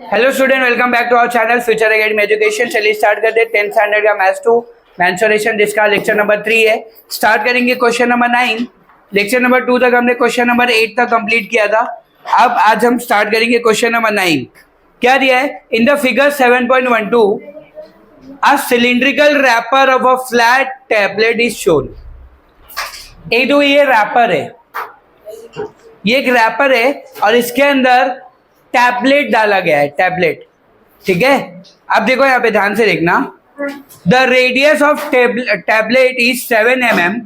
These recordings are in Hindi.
Hello student, welcome back to our channel future academy education. चलिए स्टार्ट करते हैं 10th स्टैंडर्ड का मैथ्स 2 मेंसुरेशन, जिसका लेक्चर नंबर 3 है। स्टार्ट करेंगे क्वेश्चन नंबर 9। लेक्चर नंबर 2 तक हमने क्वेश्चन नंबर 8 तक कंप्लीट किया था। अब आज हम स्टार्ट करेंगे क्वेश्चन नंबर 9। क्या दिया है? In the figure 7.12 a cylindrical wrapper of a flat tablet is shown. ये रैपर है, ये एक रैपर है और इसके अंदर टैबलेट डाला गया है, टैबलेट। ठीक है, अब देखो यहाँ पे ध्यान से देखना। The radius of tablet is 7 mm।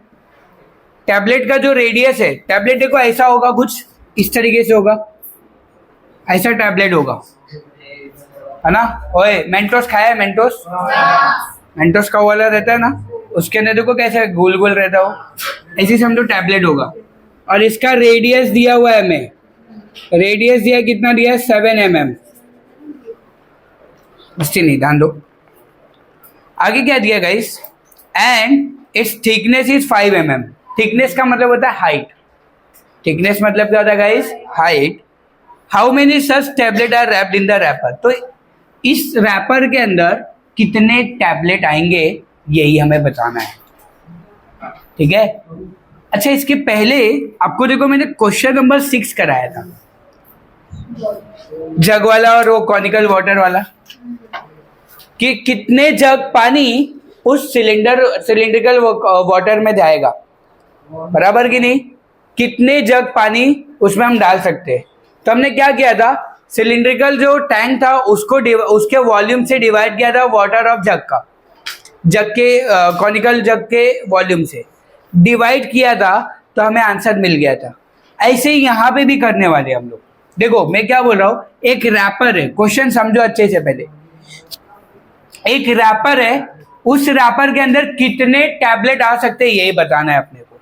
Tablet का जो रेडियस है, टैबलेट देखो ऐसा होगा, कुछ इस तरीके से होगा, ऐसा टैबलेट होगा, है ना। ओए, मेंटोस खाया है? मेंटोस मेंटोस का वाला रहता है ना, उसके अंदर देखो कैसे गोल गोल रहता हो, ऐसे समझो टैबलेट होगा। और इसका रेडियस दिया हुआ है, हमें रेडियस दिया, कितना दिया है? 7 mm। बस्ती नहीं, ध्यान दो। आगे क्या दिया guys? And it's thickness is 5 mm। Thickness का मतलब होता है हाइट। थिकनेस मतलब क्या होता है guys? Height. How many such tablet are wrapped in the wrapper. तो इस रैपर के अंदर कितने टैबलेट आएंगे, यही हमें बताना है। ठीक है। अच्छा, इसके पहले आपको देखो मैंने क्वेश्चन नंबर 6 कराया था, जग वाला और वो कॉनिकल वाटर वाला, कि कितने जग पानी उस सिलिंड्रिकल वाटर में जाएगा, बराबर कि नहीं? कितने जग पानी उसमें हम डाल सकते हैं। तो हमने क्या किया था, सिलिंड्रिकल जो टैंक था उसको उसके वॉल्यूम से डिवाइड किया था वाटर ऑफ जग का, जग के कॉनिकल जग के वॉल्यूम से डिवाइड किया था, तो हमें आंसर मिल गया था। ऐसे ही यहाँ पे भी करने वाले हम लोग। देखो मैं क्या बोल रहा हूँ, एक रैपर है, क्वेश्चन समझो अच्छे से। पहले एक रैपर है, उस रैपर के अंदर कितने टैबलेट आ सकते हैं, यही बताना है अपने को।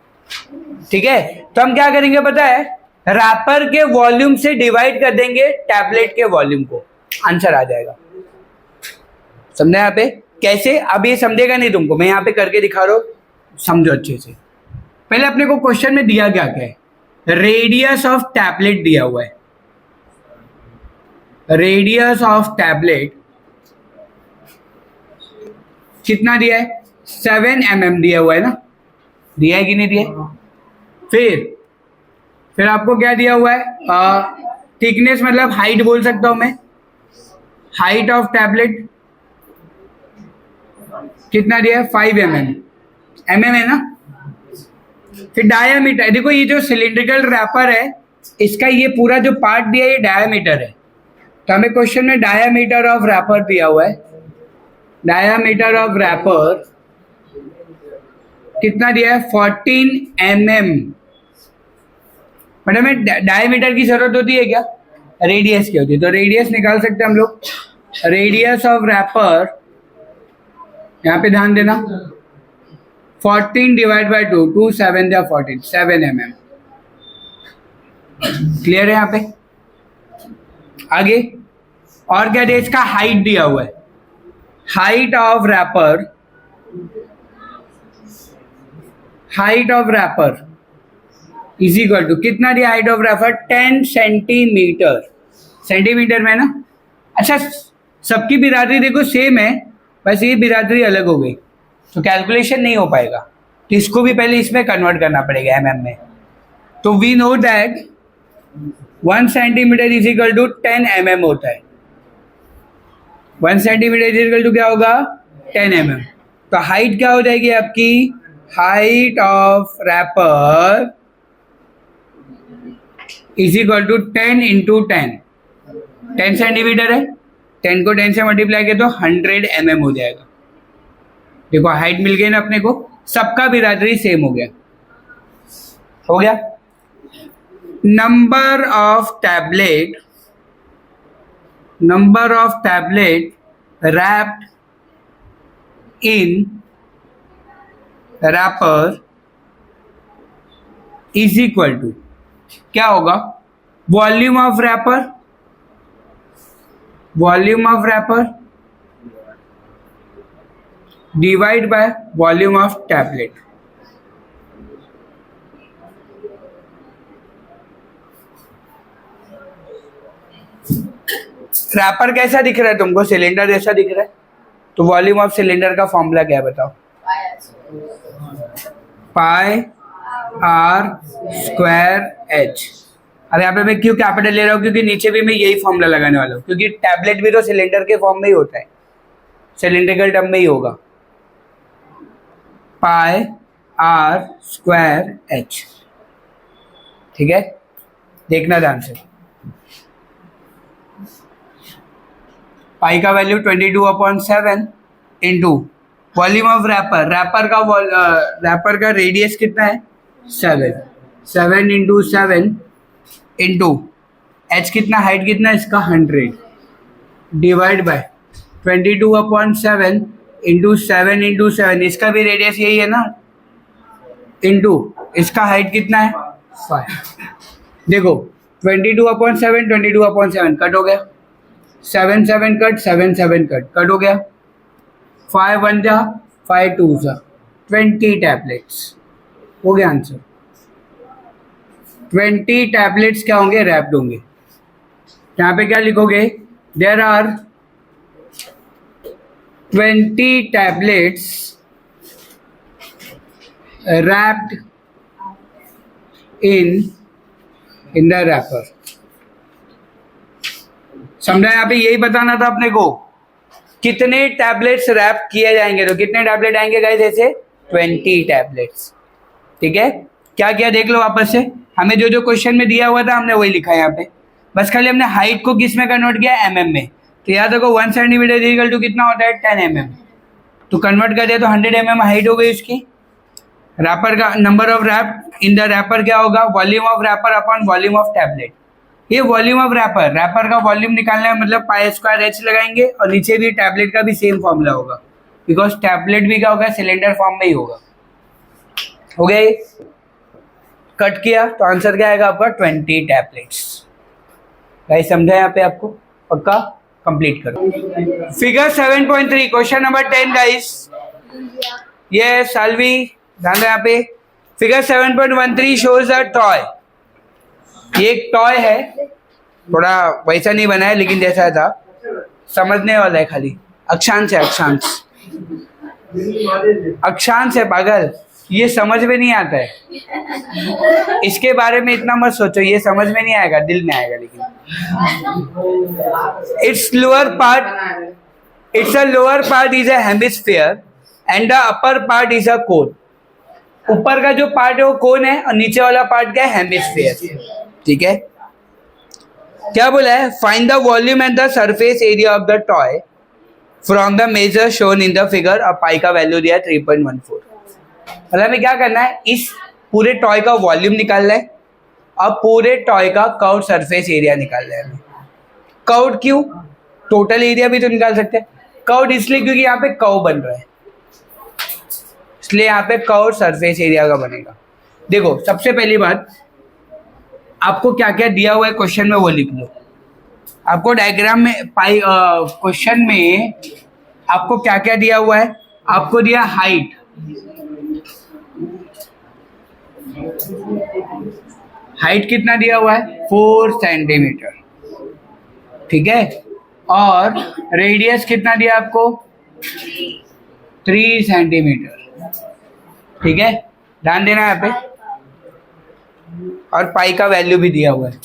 ठीक है, तो हम क्या करेंगे पता है, रैपर के वॉल्यूम से डिवाइड कर देंगे टैबलेट के वॉल्यूम को, आंसर आ जाएगा। समझे यहाँ पे कैसे? अब ये समझेगा नहीं तुमको, मैं यहाँ पे करके दिखा रहा हूँ, समझो अच्छे से। पहले अपने को क्वेश्चन में दिया क्या क्या है, रेडियस ऑफ टैबलेट दिया हुआ है। रेडियस ऑफ टैबलेट कितना दिया है? 7 mm दिया हुआ है ना, दिया है कि नहीं दिया? फिर आपको क्या दिया हुआ है? थिकनेस मतलब हाइट बोल सकता हूं मैं, हाइट ऑफ टैबलेट कितना दिया है? 5 mm। है ना। फिर डायामीटर, देखो ये जो सिलिंड्रिकल रैपर है, इसका ये पूरा जो पार्ट दिया है ये डायामीटर है। तो हमें क्वेश्चन में डायामीटर ऑफ रैपर दिया हुआ है। डायामीटर ऑफ रैपर कितना दिया है? 14 mm। बट हमें डायमीटर की जरूरत होती है क्या? रेडियस की होती है, तो रेडियस निकाल सकते हैं हम लोग। रेडियस ऑफ रैपर, यहाँ पे ध्यान देना, 14 डिवाइड बाई 2, 2 7 या 14, 7 mm। क्लियर है यहाँ पे? आगे और क्या दिया? इसका हाइट दिया हुआ है। Height of wrapper, height of wrapper is equal to कितना दिया? Height of wrapper 10 centimetre. Centimetre में ना। अच्छा, सबकी बिरादरी देखो सेम है, बस ये बिरादरी अलग हो गई, तो कैलकुलेशन नहीं हो पाएगा, तो इसको भी पहले इसमें कन्वर्ट करना पड़ेगा mm में। तो we know that 1 centimetre is equal to 10 mm होता है। 1 सेंटीमीटर इज इक्वल टू क्या होगा? 10 mm। तो हाइट क्या हो जाएगी आपकी? Height of wrapper is equal to 10 into 10। 10 centimetre है, 10 को 10 से मल्टीप्लाई किया तो 100 mm हो जाएगा। देखो हाइट मिल गई ना अपने को, सबका बिरादरी सेम हो गया। हो गया। Number of tablet, number of tablet wrapped in wrapper is equal to क्या होगा? Volume of wrapper, volume of wrapper divide by volume of tablet. Wrapper कैसा दिख रहा है तुमको? सिलेंडर जैसा दिख रहा है, तो वॉल्यूम ऑफ सिलेंडर का फॉर्मूला क्या है बताओ? Pi R square H. अब यहाँ पे मैं क्यों कैपिटल ले रहा हूँ? क्योंकि नीचे भी मैं यही फॉर्मूला लगाने वाला हूँ, क्योंकि टैबलेट भी तो सिलेंडर के फॉर्म में ही होता है, सिलेंड्रिकल टर्म में ही होगा। पाई आर स्क्वायर एच, ठीक है, देखना ध्यान से। पाई का value 22/7 into volume of wrapper, wrapper का रेडियस कितना है? 7 इंटू 7 इंटू एच कितना, हाइट कितना इसका? 100 डिवाइड बाय 22/7 इंटू 7 इंटू 7, इसका भी रेडियस यही है ना, इंटू इसका हाइट कितना है? 5। देखो 22/7 कट हो गया, 7 7 कट, 7 7 कट हो गया, 5 1 जा 5 2 जा 20 टैबलेट्स हो गया आंसर। 20 टैबलेट्स क्या होंगे? रैप्ड होंगे। यहाँ पे क्या लिखोगे? There are 20 tablets wrapped in the wrapper। समझा? यहाँ पे यही बताना था अपने को, कितने टैबलेट्स रैप किए जाएंगे। तो कितने टैबलेट आएंगे गाइस? ऐसे 20 टैबलेट्स, ठीक है। क्या किया देख लो वापस से, हमें जो जो क्वेश्चन में दिया हुआ था हमने वही लिखा है यहाँ पे, बस खाली हमने हाइट को किस में कन्वर्ट किया? mm में। तो याद रखो 1 सेंटीमीटर इक्वल टू कितना होता है? 10 mm। तो कन्वर्ट कर दिया तो 100 mm हाइट हो गई उसकी। रैपर का number of wrap in the wrapper क्या होगा? Volume of wrapper upon volume of tablet. ये वॉल्यूम ऑफ रैपर का वॉल्यूम निकालना है, मतलब पाई स्क्वायर एच लगाएंगे, और नीचे भी टैबलेट का भी सेम फॉर्मूला होगा, बिकॉज टैबलेट भी क्या होगा? सिलेंडर फॉर्म में ही होगा। हो गया? कट किया तो आंसर क्या आएगा आपका? 20 टैबलेट्स। गाइस समझा यहाँ पे आपको? पक्का कंप्लीट करो। Figure 7.3 question number 10 guys. ये सालवी ध्यान दो यहाँ पे। Figure 7.13 shows a toy. ये एक टॉय है, थोड़ा वैसा नहीं बना है लेकिन जैसा था, समझने वाला है खाली। अक्षांश है, अक्षांश है पागल, ये समझ में नहीं आता है। इसके बारे में इतना मत सोचो, ये समझ में नहीं आएगा, दिल में आएगा। लेकिन its lower part is a hemisphere and the upper part is a cone. ऊपर का जो पार्ट है वो कोन है और नीचे वाला पार्ट क्या है? हेमिस्फीयर, ठीक है। क्या बोला है? Find the volume and the surface area of the toy from the measure shown in the figure. अब पाई का वैल्यू दिया 3.14। मतलब हमें क्या करना है? इस पूरे टॉय का वॉल्यूम निकालना है और पूरे टॉय का कर्व सरफेस एरिया निकालना है हमें। कर्व क्यों? टोटल एरिया भी तो निकाल सकते हैं। कर्व इसलिए क्योंकि यहाँ पे कर्व बन रहा है, इसलिए यहाँ पे कर्व सरफेस एरिया का बनेगा। देखो सबसे पहली बात, आपको क्या क्या दिया हुआ है क्वेश्चन में वो लिख लो। आपको डायग्राम में पाई क्वेश्चन में आपको क्या क्या दिया हुआ है? आपको दिया हाइट, हाइट कितना दिया हुआ है? 4 सेंटीमीटर, ठीक है। और रेडियस कितना दिया आपको? 3 सेंटीमीटर, ठीक है। ध्यान देना यहाँ पे। और पाई का वैल्यू भी दिया हुआ है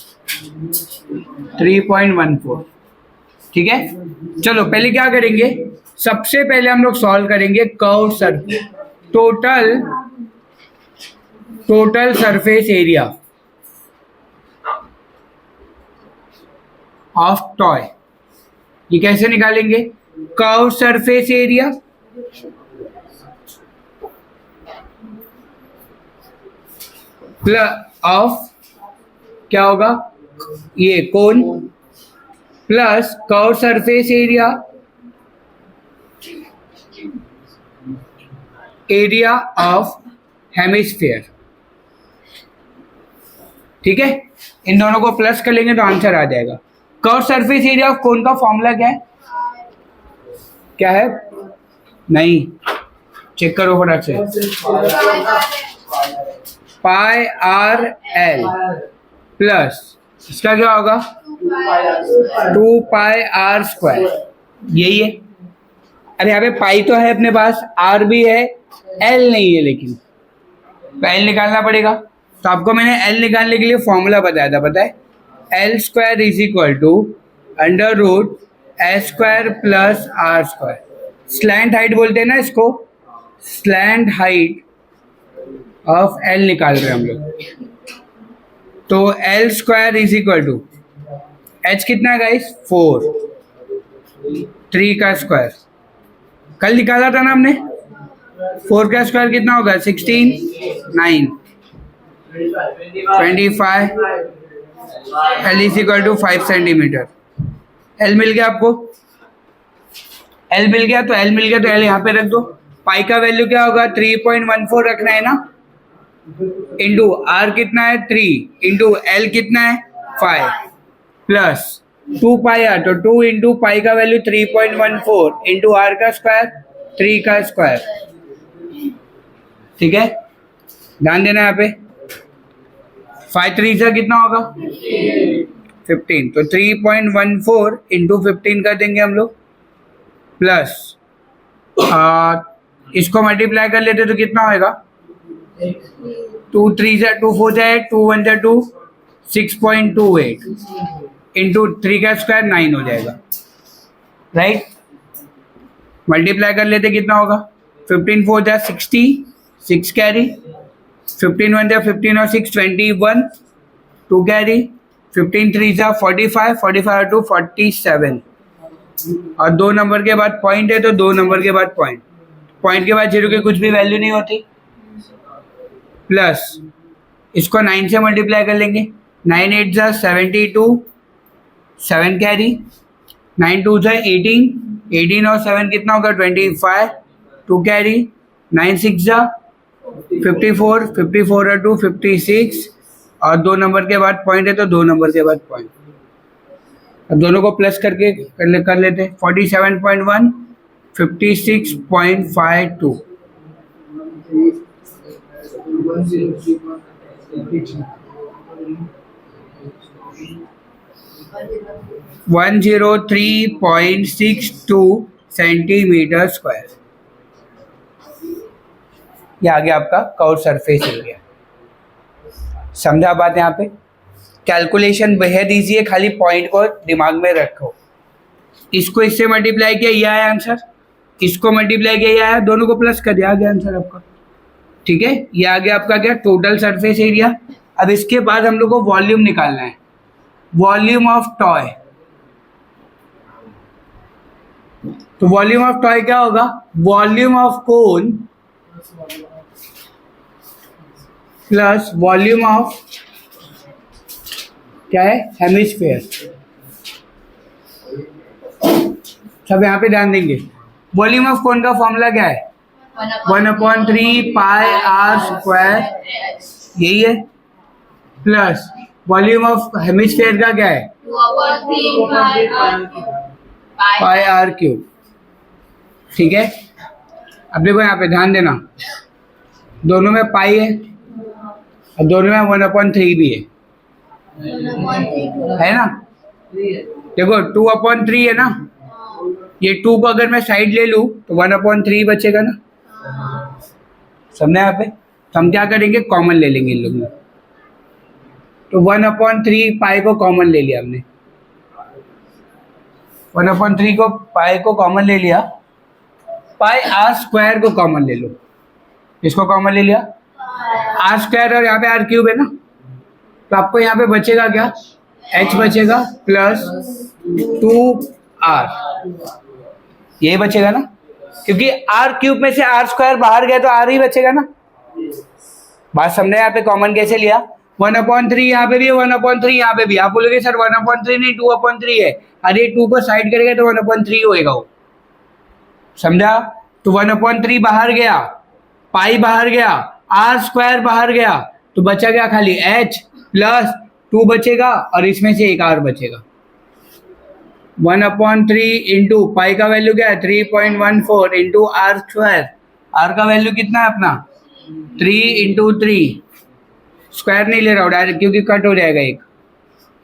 3.14, ठीक है। चलो पहले क्या करेंगे? सबसे पहले हम लोग सॉल्व करेंगे curve surface, total surface area of toy. ये कैसे निकालेंगे? Curve surface area plus of क्या होगा? ये cone plus curve surface area of hemisphere, ठीक है। इन दोनों को प्लस कर लेंगे तो आंसर आ जाएगा। Curve surface area of cone का फॉर्मूला क्या है? क्या है? नहीं, चेक करो फटाक से। पाई आर एल प्लस इसका क्या होगा 2 पाई आर स्क्वायर, यही है। अरे यहाँ पे पाई तो है अपने पास, आर भी है, एल नहीं है, लेकिन तो एल निकालना पड़ेगा। तो आपको मैंने एल निकालने के लिए फॉर्मूला बताया था, पता है, L square is equal to under root S square plus R square. Slant height बोलते हैं ना इसको, स्लैंट हाइट ऑफ एल निकाल रहे हैं हम लोग। तो L square is equal to H कितना है गाइस 4, 3 का स्क्वायर कल निकाला था ना हमने, 4 का स्क्वायर कितना होगा 16, 9, 25, L is equal to 5 centimetre. L मिल गया आपको, एल मिल गया तो एल मिल गया तो एल यहाँ पे रख दो। पाई का वैल्यू क्या होगा 3.14 रखना है ना, इंटू आर कितना है 3, इंटू एल कितना है 5, प्लस 2 पाई आर, तो 2 इंटू पाई का वैल्यू 3.14 इंटू आर का स्क्वायर 3 का स्क्वायर। ठीक है, ध्यान देना यहाँ पे। 5 3 से कितना होगा 15, तो 3.14 इंटू 15 कर देंगे हम लोग, प्लस इसको मल्टीप्लाई कर लेते तो कितना होएगा 2 3 से 2 4 जाए 2 1 जा 2, 6.28 इंटू 3 का स्क्वायर 9 हो जाएगा, राइट। मल्टीप्लाई कर लेते कितना होगा 15 4 जा 60, 6 कैरी, 15 1 जा 15 और 6 21, 2 कैरी, 15 3 जा 45, 45 टू 47, और 2 नंबर के बाद पॉइंट है तो 2 नंबर के बाद पॉइंट, पॉइंट के बाद जीरो की कुछ भी वैल्यू नहीं होती, प्लस इसको 9 से मल्टीप्लाई कर लेंगे, 9 8 जा 72, 7 कैरी, 9 2 जा 18, 18 और 7 कितना होगा 25, 2 कैरी, 9 6 जा 54, 54 और 2 56, और 2 नंबर के बाद पॉइंट है तो 2 नंबर के बाद पॉइंट। अब दोनों को प्लस करके कर लेते, 47.1, 56.52, 103.62 सेंटीमीटर स्क्वायर। ये आ गया आपका कर्व सरफेस एरिया। समझा बात यहाँ पे? कैलकुलेशन बेहद ईजी है, खाली पॉइंट को दिमाग में रखो। इसको इससे मल्टीप्लाई किया, ये आया आंसर, इसको मल्टीप्लाई किया, ये आया, दोनों को प्लस कर दिया, आ गया आंसर आपका। ठीक है, ये आ गया आपका क्या टोटल सरफेस एरिया। अब इसके बाद हम लोग को वॉल्यूम निकालना है, वॉल्यूम ऑफ टॉय। तो वॉल्यूम ऑफ टॉय क्या होगा, volume of cone plus volume of क्या है हेमिस्फीयर। सब यहाँ पे ध्यान देंगे। वॉल्यूम ऑफ कोन का फॉर्मूला क्या है 1/3 पाई आर स्क्वायर, यही है, प्लस वॉल्यूम ऑफ हेमिस्फीयर का क्या है 2/3 पाई आर क्यूब। ठीक है, अब देखो यहाँ पे ध्यान देना, दोनों में पाई है और दोनों में 1/3 भी है ना। देखो 2/3 है ना, ये 2 को अगर मैं साइड ले लूँ तो 1/3 बचेगा ना। समझे यहाँ पे? तो हम क्या करेंगे, कॉमन ले लेंगे इन लोग में। तो 1/3 पाई को कॉमन ले लिया हमने, 1/3 को पाई को कॉमन ले लिया, पाई आर स्क्वायर को कॉमन ले लो, इसको कॉमन ले लिया, आर स्क्वायर और यहाँ पे आर क्यूब है ना, तो आपको यहाँ पे बचेगा क्या एच बचेगा प्लस 2r, यही बचेगा ना, क्योंकि आर क्यूब में से आर स्क्वायर बाहर गया तो आर ही बचेगा ना। बात समझे यहाँ पे कॉमन कैसे लिया, 1/3 यहाँ पे भी है, 1/3 यहाँ पे भी। आप बोलोगे सर 1/3 नहीं 2/3 है, अरे 2 को साइड करेगा तो 1/3 होएगा वो, समझा। तो 1/3 बाहर गया, पाई बाहर गया, आर स्क्वायर बाहर गया, तो बचा गया खाली एच प्लस 2 बचेगा और इसमें से एक आर बचेगा। 1/3 इंटू पाई का वैल्यू क्या है 3.14 इंटू आर स्क्वायर, आर का वैल्यू कितना है अपना 3 इंटू 3, स्क्वायर नहीं ले रहा हूँ डायरेक्ट क्योंकि कट हो जाएगा एक,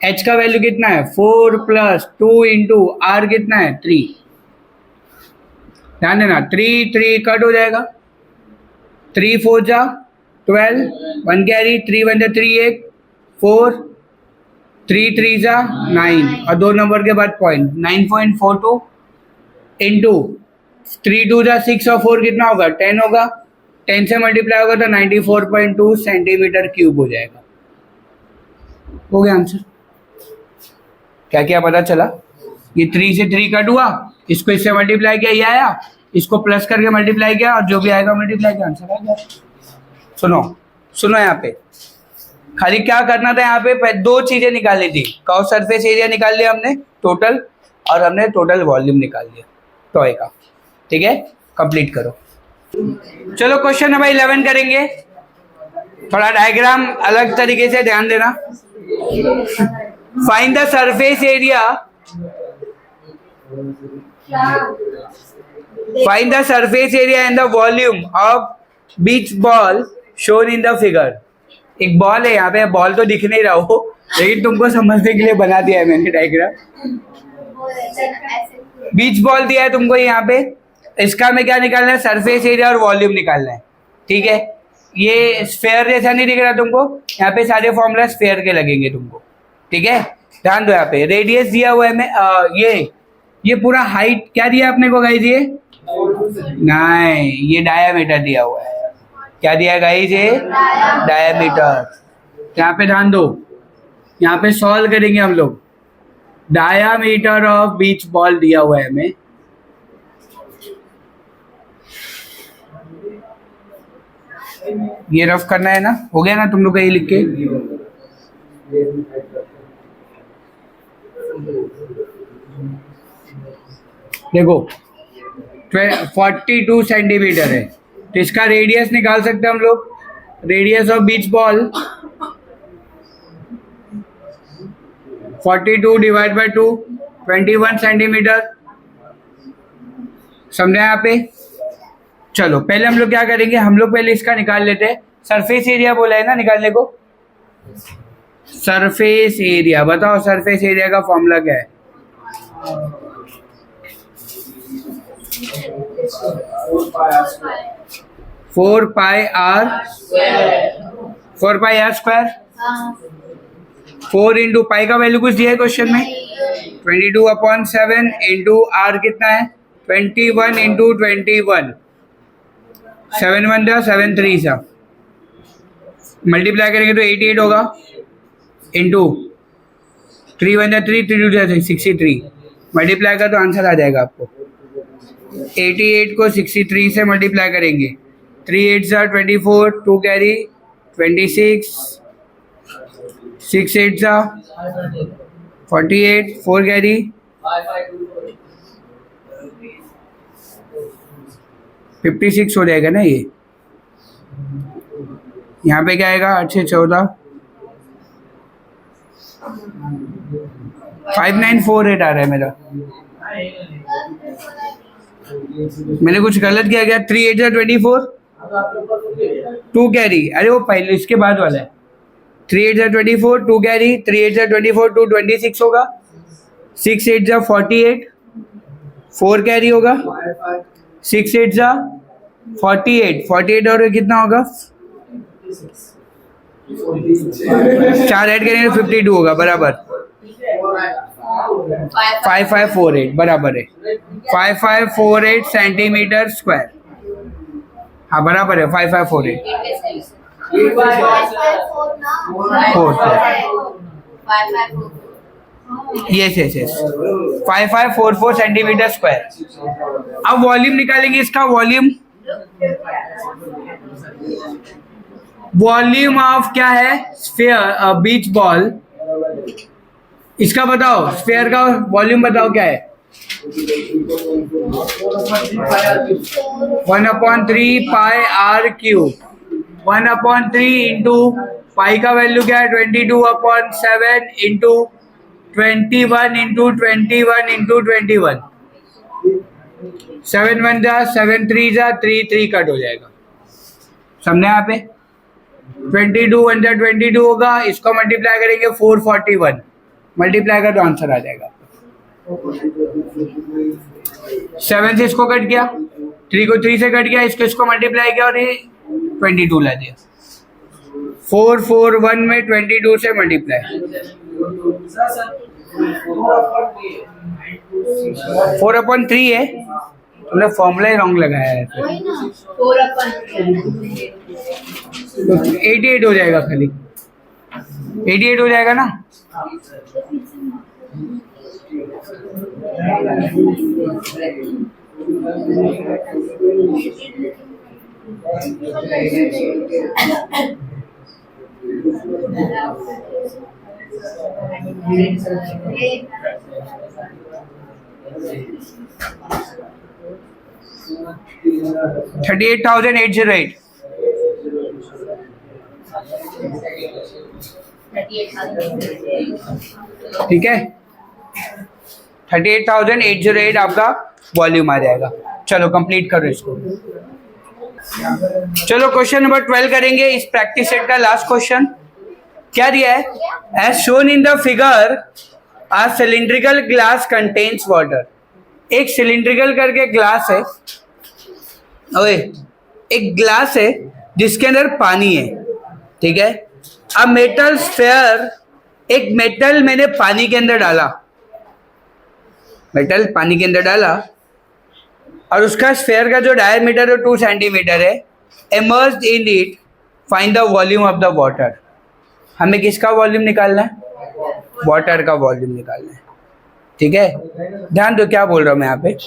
h का वैल्यू कितना है 4 प्लस 2 इंटू आर कितना है 3। ध्यान देना 3 3 कट हो जाएगा, 3 4 जा 12, 1 कैरी, 3 1 जा 3 1 4, 3 3 जा 9 और 2 नंबर के बाद पॉइंट 9.42 इंटू 3 2 जा 6 और 4 कितना होगा 10 होगा, 10 से मल्टीप्लाई होगा तो 94.2 सेंटीमीटर क्यूब हो जाएगा। हो गया आंसर। क्या क्या पता चला, ये 3 से 3 कट हुआ, इसको इससे मल्टीप्लाई किया ये आया, इसको प्लस करके मल्टीप्लाई किया और जो भी आएगा मल्टीप्लाई किया आंसर आ गया। सुनो सुनो यहाँ पे खाली क्या करना था, यहाँ पे दो चीजें निकालनी थी, कर्व सरफेस एरिया निकाल लिया हमने टोटल और हमने टोटल वॉल्यूम निकाल लिया टॉय का। ठीक है, कंप्लीट करो। चलो क्वेश्चन नंबर 11 करेंगे। थोड़ा डायग्राम अलग तरीके से ध्यान देना। Find the surface area, find the surface area and the volume of beach ball shown in the figure. एक बॉल है यहाँ पे, बॉल तो दिख नहीं रहा हो लेकिन तुमको समझने के लिए बना दिया है मैंने डायग्राम। बीच बॉल दिया है तुमको यहाँ पे, इसका में क्या निकालना है सरफेस एरिया और वॉल्यूम निकालना है। ठीक है, ये स्फेयर जैसा नहीं दिख रहा तुमको, यहाँ पे सारे फॉर्मूला स्फेयर के लगेंगे तुमको। ठीक है, ध्यान दो यहाँ पे रेडियस दिया हुआ है मैं ये पूरा हाइट क्या दिया अपने को गाइस, ये नहीं ये डायामीटर दिया हुआ है। क्या दिया है गाइस, ये डायामीटर। यहाँ पे ध्यान दो, यहाँ पे सॉल्व करेंगे हम लोग। डायामीटर ऑफ बीच बॉल दिया हुआ है हमें, ये रफ करना है ना, हो गया ना तुम लोग कहीं लिख के। देखो 42 सेंटीमीटर है तो इसका रेडियस निकाल सकते हैं हम लोग। Radius of beach ball 42 divide by 2 21 centimetre. समझे यहाँ पे। चलो पहले हम लोग क्या करेंगे, हम लोग पहले इसका निकाल लेते हैं। सरफेस एरिया बोला है ना निकालने को, सरफेस एरिया बताओ, सरफेस एरिया का फॉर्मूला क्या है। Four pi R square. 4 into pi का वैल्यू कुछ दिया है क्वेश्चन में 22/7 इंटू आर कितना है 21 इंटू 21, 7 1 जा 7 3 सा मल्टीप्लाई करेंगे तो 88 होगा इंटू 3 1 जा 3 3 2 जा 63 मल्टीप्लाई का तो आंसर आ जाएगा आपको। 88 को 63 से मल्टीप्लाई करेंगे 3 8 जा 24, 2 कैरी 26, 6 8 जा 48, 4 कैरी 56 हो जाएगा ना ये। यहाँ पे क्या आएगा 8 से 14 5948 आ रहा है मेरा। मैंने कुछ गलत किया गया। 3 8 जा 24, 2 कैरी, अरे वो पहले इसके बाद वाला है। 3 8 जा 24, 2 कैरी, 3 8 जा 24, 2 26 होगा, 6 8 जा 48, 4 कैरी होगा, 6 8 जा 48, 48 और कितना होगा 4 ऐड करेंगे 52 होगा बराबर 5548 बराबर है 5548 सेंटीमीटर स्क्वायर। हाँ बराबर है 5548 yes yes yes 5544 centimetre square. अब वॉल्यूम निकालेंगे इसका। वॉल्यूम ऑफ क्या है स्फीयर बीच बॉल, इसका बताओ। स्फीयर का वॉल्यूम बताओ क्या है 1/3 पाई आर क्यूब। 1/3 इंटू पाई का वैल्यू क्या है 22/7 इंटू 21 इंटू 21 इंटू 21, 7 1 जा 7 3 जा 3 3 कट हो जाएगा। समझे यहाँ पे 22 1 जा 22 होगा, इसको मल्टीप्लाई करेंगे 441 मल्टीप्लाई कर तो आंसर आ जाएगा। 7 से इसको कट गया, 3 को 3 से कट गया, इसको मल्टीप्लाई किया और ये 22 ला दिया। 4 4 1 में 22 से मल्टीप्लाई, 4/3 है। तुमने फॉर्मूला ही रॉन्ग लगाया है, तो 88 हो जाएगा, खाली 88 हो जाएगा ना। $38,808। ठीक है, 38,808 आपका वॉल्यूम आ जाएगा। चलो कंप्लीट करो इसको। चलो क्वेश्चन नंबर 12 करेंगे, इस प्रैक्टिस सेट का लास्ट क्वेश्चन। क्या दिया है? As shown in the figure a cylindrical glass contains water. एक सिलिंड्रिकल करके ग्लास है, ओए एक ग्लास है जिसके अंदर पानी है, ठीक है। अ मेटल स्फेयर, एक मेटल मैंने पानी के अंदर डाला, मेटल पानी के अंदर डाला और उसका स्फेयर का जो डायमीटर है 2 सेंटीमीटर है। Immersed in it, find the volume of the water. हमें किसका वॉल्यूम निकालना है? वाटर का वॉल्यूम निकालना है, ठीक है। ध्यान दो क्या बोल रहा हूं मैं यहाँ पे।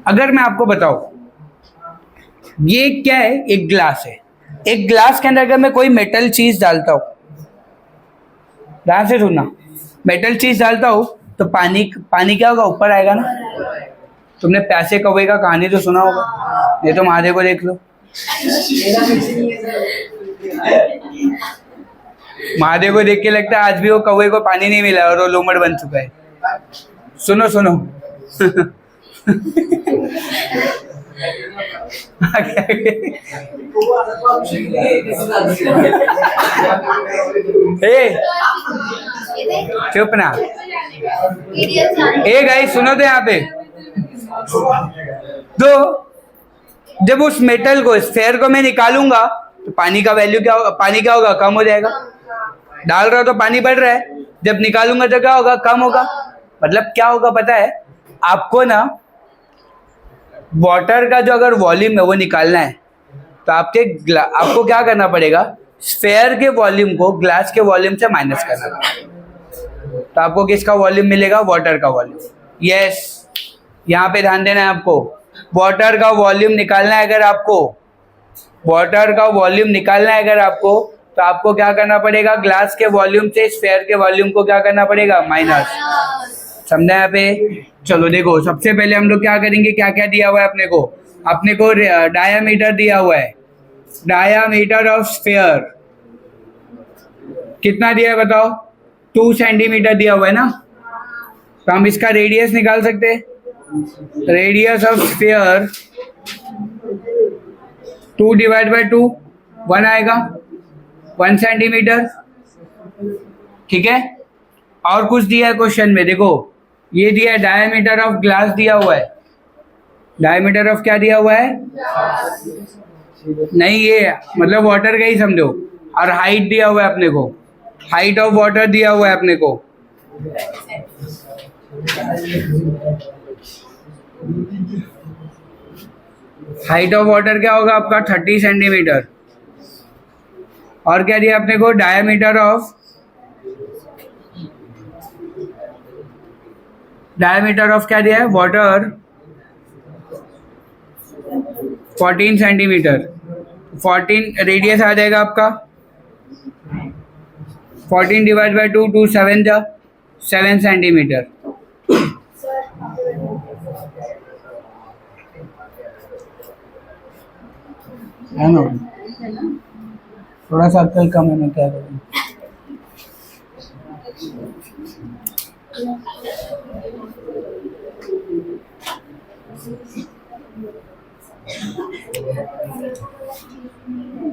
अगर मैं आपको बताऊं ये क्या है, एक ग्लास है, एक ग्लास के अंदर अगर मैं कोई मेटल चीज डालता हूं, ध्यान से सुनना, मेटल चीज डालता हूं तो पानी क्या होगा? ऊपर आएगा ना। तुमने प्यासे कौवे का कहानी तो सुना होगा, ये तो महादेव को देख लो। महादेव को देख के लगता है आज भी वो कौवे को पानी नहीं मिला और वो लोमड़ बन चुका है। सुनो सुनो चुप ना। गाइस सुनो तो यहाँ पे, तो जब उस मेटल को, स्फेयर को मैं निकालूंगा तो पानी का वैल्यू क्या होगा? पानी क्या होगा? कम हो जाएगा। डाल रहा तो पानी बढ़ रहा है, जब निकालूंगा तो क्या होगा? कम होगा। मतलब क्या होगा पता है आपको ना? वाटर का जो अगर वॉल्यूम है वो निकालना है तो आपको क्या करना पड़ेगा? स्फेयर के वॉल्यूम को ग्लास के वॉल्यूम से माइनस करना पड़ेगा। तो आपको किसका वॉल्यूम मिलेगा? वाटर का वॉल्यूम। यस, यहाँ पे ध्यान देना है आपको। वाटर का वॉल्यूम निकालना है अगर आपको, वाटर का वॉल्यूम निकालना है अगर आपको, तो आपको क्या करना पड़ेगा? ग्लास के वॉल्यूम से स्फेयर के वॉल्यूम को क्या करना पड़ेगा? माइनस। समझा यहाँ पे? चलो देखो, सबसे पहले हम लोग क्या करेंगे, क्या क्या दिया हुआ है अपने को डायामीटर दिया हुआ है। डायामीटर ऑफ स्फेयर कितना दिया है बताओ? 2 सेंटीमीटर दिया हुआ है ना। तो हम इसका रेडियस निकाल सकते हैं। Radius of sphere 2 divide by 2, 1 आएगा, 1 सेंटीमीटर, ठीक है। और कुछ दिया है क्वेश्चन में, देखो ये दिया है डायमीटर ऑफ ग्लास दिया हुआ है। डायमीटर ऑफ क्या दिया हुआ है? नहीं, ये मतलब वाटर का ही समझो। और हाइट दिया हुआ है अपने को, हाइट ऑफ वाटर दिया हुआ है अपने को। हाइट ऑफ वाटर क्या होगा आपका? 30 सेंटीमीटर। और क्या दिया अपने को? डायमीटर ऑफ क्या दिया है? Water 14 centimetre. 14 रेडियस आ जाएगा आपका। 14 डिवाइड बाई 2, 2 7 जा 7 सेंटीमीटर। है ना? थोड़ा सा अक्कल कम है, मैं क्या करूँ।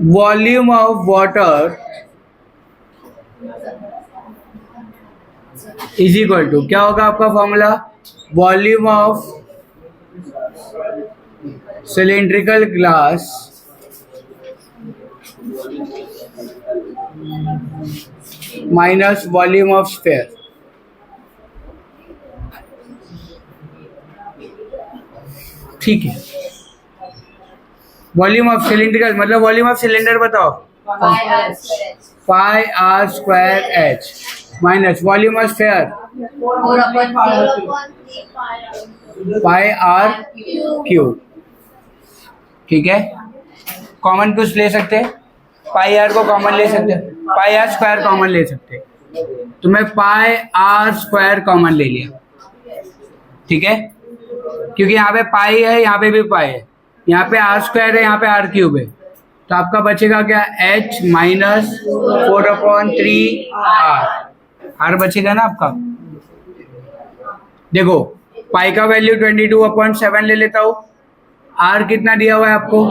Volume of water is equal to क्या होगा आपका formula, volume of cylindrical glass minus volume of sphere. ठीक है, वॉल्यूम ऑफ सिलिंड्रिकल मतलब वॉल्यूम ऑफ सिलेंडर बताओ, pi R square H minus volume of sphere pi R cube. ठीक है, कॉमन कुछ ले सकते हैं, पाई आर को कॉमन ले सकते हैं, पाई आर स्क्वायर कॉमन ले सकते हैं, तो मैं पाई आर स्क्वायर कॉमन ले लिया। ठीक है, क्योंकि यहाँ पे पाई है, यहाँ पे भी पाई है, यहाँ पे आर स्क्वायर है, यहाँ पे आर क्यूब है, तो आपका बचेगा क्या, एच माइनस 4/3 आर बचेगा ना आपका। देखो पाई का वैल्यू 22/7 ले लेता हूँ, आर कितना दिया हुआ है आपको,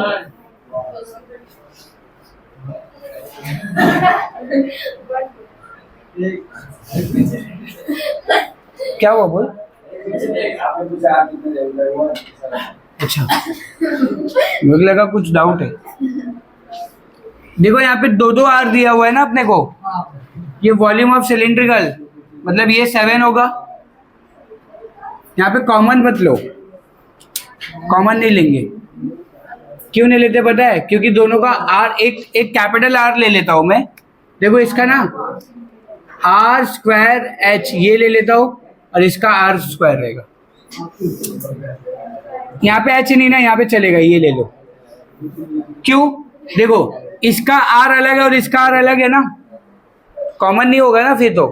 क्या हुआ बोल, अच्छा मुझे लगा कुछ डाउट है। देखो यहाँ पे दो आर दिया हुआ है ना अपने को, ये वॉल्यूम ऑफ सिलिंड्रिकल मतलब ये 7 होगा। यहाँ पे कॉमन मत लो, कॉमन नहीं लेंगे, क्यों नहीं लेते पता है, क्योंकि दोनों का आर एक कैपिटल आर ले लेता हूं मैं। देखो इसका ना आर स्क्वायर एच ये ले लेता हूं और इसका आर स्क्वायर रहेगा, यहाँ पे एच नहीं ना, यहाँ पे चलेगा, ये ले लो। क्यों, देखो इसका आर अलग है और इसका आर अलग है ना, कॉमन नहीं होगा ना, फिर तो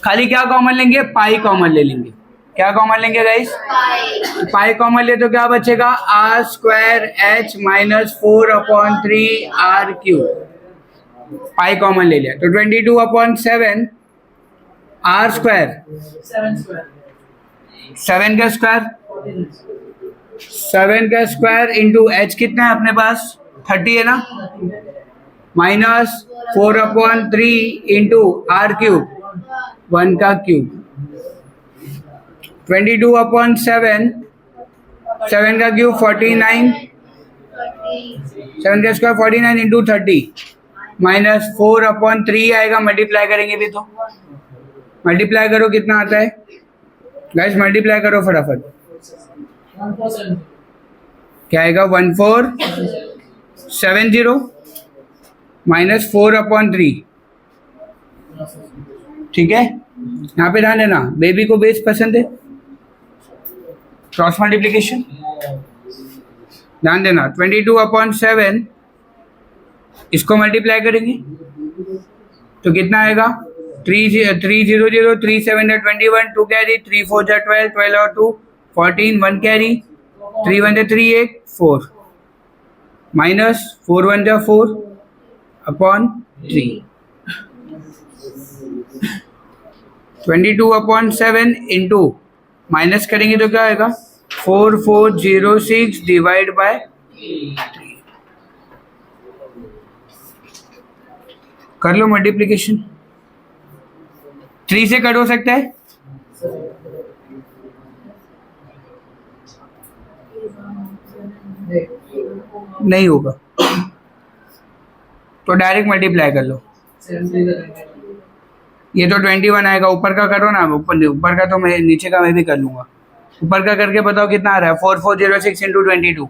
खाली क्या कॉमन लेंगे, पाई कॉमन ले लेंगे। क्या कॉमन लेंगे गाइस, पाई कॉमन ले तो क्या बचेगा, R square H minus 4/3 R cube, pi common ले लिया तो 22/7 आर स्क्वायर 7 का स्क्वायर 7 का स्क्वायर इंटू एच कितना है अपने पास 30 है ना, माइनस 4/3 इंटू आर क्यूब 1 का क्यूब 22/7 7 का क्यूब 49 7 का स्क्वायर 49 इंटू 30 माइनस 4/3 आएगा, मल्टीप्लाई करेंगे भी तो मल्टीप्लाई करो कितना आता है गाइस, मल्टीप्लाई करो फटाफट, क्या आएगा 1470 माइनस 4/3। ठीक है, यहाँ पे ध्यान देना, बेबी को बेस पसंद है, क्रॉस मल्टीप्लीकेशन ध्यान देना, 22/7 इसको मल्टीप्लाई करेंगे तो कितना आएगा 300 3 7 21 2 कैरी 3 4 12 12 और 2 14 1 carry 3 1 3 8 4 minus 4 1 4 upon 3 22/7 into minus करेंगे तो क्या आएगा 4406 डिवाइड बाय 3। कर लो मल्टीप्लीकेशन, 3 से कट हो सकता है, नहीं होगा तो डायरेक्ट मल्टीप्लाई कर लो, ये तो 21 आएगा, ऊपर का करो ना, ऊपर का तो मैं नीचे का मैं भी कर लूंगा, ऊपर का करके बताओ कितना आ रहा है 4406 इंटू 22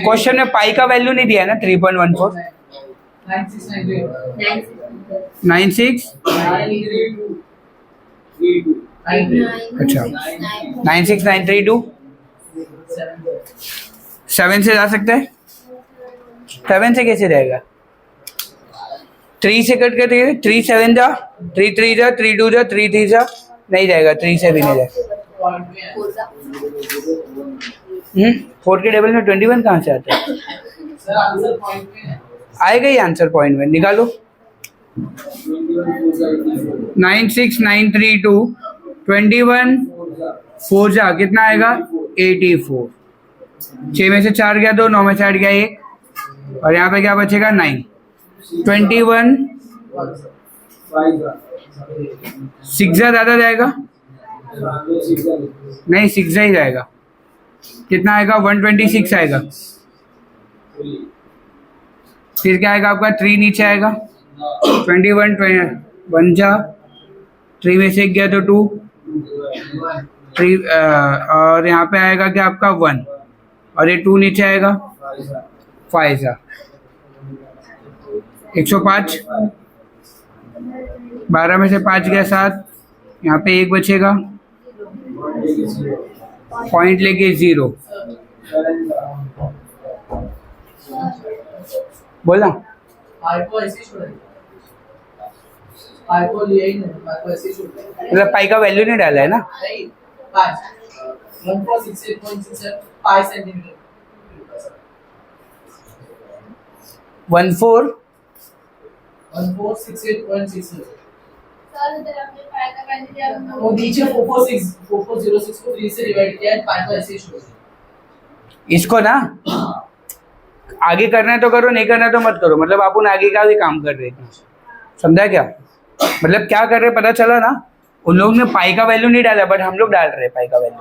क्वेश्चन में पाई का वैल्यू नहीं दिया है ना 3.14 96 अच्छा 96932 7 से जा सकता है, 7 से कैसे रहेगा, 3 से कट करते 3 7 जा 3 3 जा 3 2 जा 3 3 जा नहीं जाएगा, 3 से भी नहीं जाएगा। 4 के टेबल में 21 कहाँ से आता है, आएगा ही आंसर पॉइंट में, निकालो 96932 21 4 जा कितना आएगा 84। 6 में से 4 गया 2, 9 में से 8 गया 1, और यहाँ पे क्या बचेगा 9। 21 6 ज़्यादा जाएगा, नहीं 6 ही जाएगा। कितना आएगा 126 आएगा। फिर क्या आएगा आपका 3 नीचे आएगा 21 1 जा 3 में से 1 गया तो 2 3 और यहाँ पे आएगा क्या आपका 1 और ये 2 नीचे आएगा 5 जा 105। 12 में से 5 गया 7, यहाँ पे 1 बचेगा, पॉइंट लेके 0 बोला। मतलब पाई का वैल्यू नहीं डाला है ना। 1468.6 वो नीचे 4406 को 3 से डिवाइड किया है, पाई को ऐसे ही छोड़ दिया। इसको ना आगे करना है तो करो, नहीं करना है तो मत करो। मतलब अपन आगे का भी काम कर रहे हैं, समझा क्या? मतलब क्या कर रहे पता चला ना। उन लोगों ने पाई का वैल्यू नहीं डाला, बट हम लोग डाल रहे हैं पाई का वैल्यू।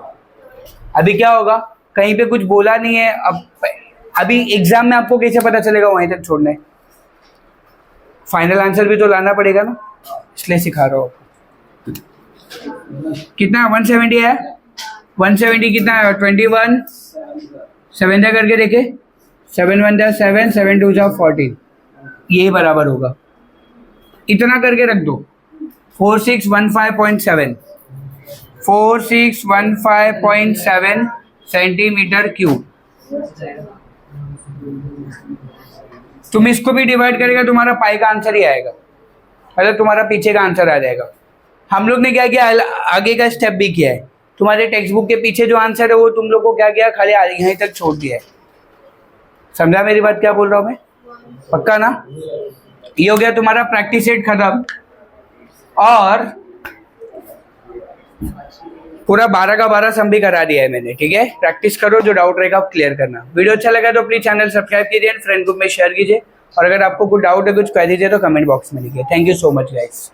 अभी क्या होगा, कहीं पे कुछ बोला नहीं है, अब अभी एग्जाम में आपको कैसे पता चलेगा वहीं तक छोड़ना है? फाइनल आंसर भी तो लाना पड़ेगा ना, इसलिए सिखा रहा हूँ। कितना 170 है, 170 कितना है 21 7 जा करके देखे, 7 1 जा 7 7 2 जा 14, यही बराबर होगा। इतना करके रख दो 4615.7 4615.7 सेंटीमीटर क्यूब। तुम इसको भी डिवाइड करेगा, तुम्हारा पाई का आंसर ही आएगा, मतलब तुम्हारा पीछे का आंसर आ जाएगा। हम लोग ने क्या किया, आगे का स्टेप भी किया है। तुम्हारे टेक्स्ट बुक के पीछे जो आंसर है वो तुम लोग को क्या किया, खाली यहीं तक छोड़ दिया है। समझा मेरी बात क्या बोल रहा हूँ मैं? पक्का ना? ये हो गया तुम्हारा प्रैक्टिस सेट खत्म, और पूरा 12 का 12 सम भी करा दिया है मैंने। ठीक है, प्रैक्टिस करो, जो डाउट रहेगा क्लियर करना। वीडियो अच्छा लगा तो प्लीज चैनल सब्सक्राइब कीजिए, फ्रेंड ग्रुप में शेयर कीजिए, और अगर आपको कुछ डाउट है कुछ कह दीजिए तो कमेंट बॉक्स में लिखिए। Thank you so much guys.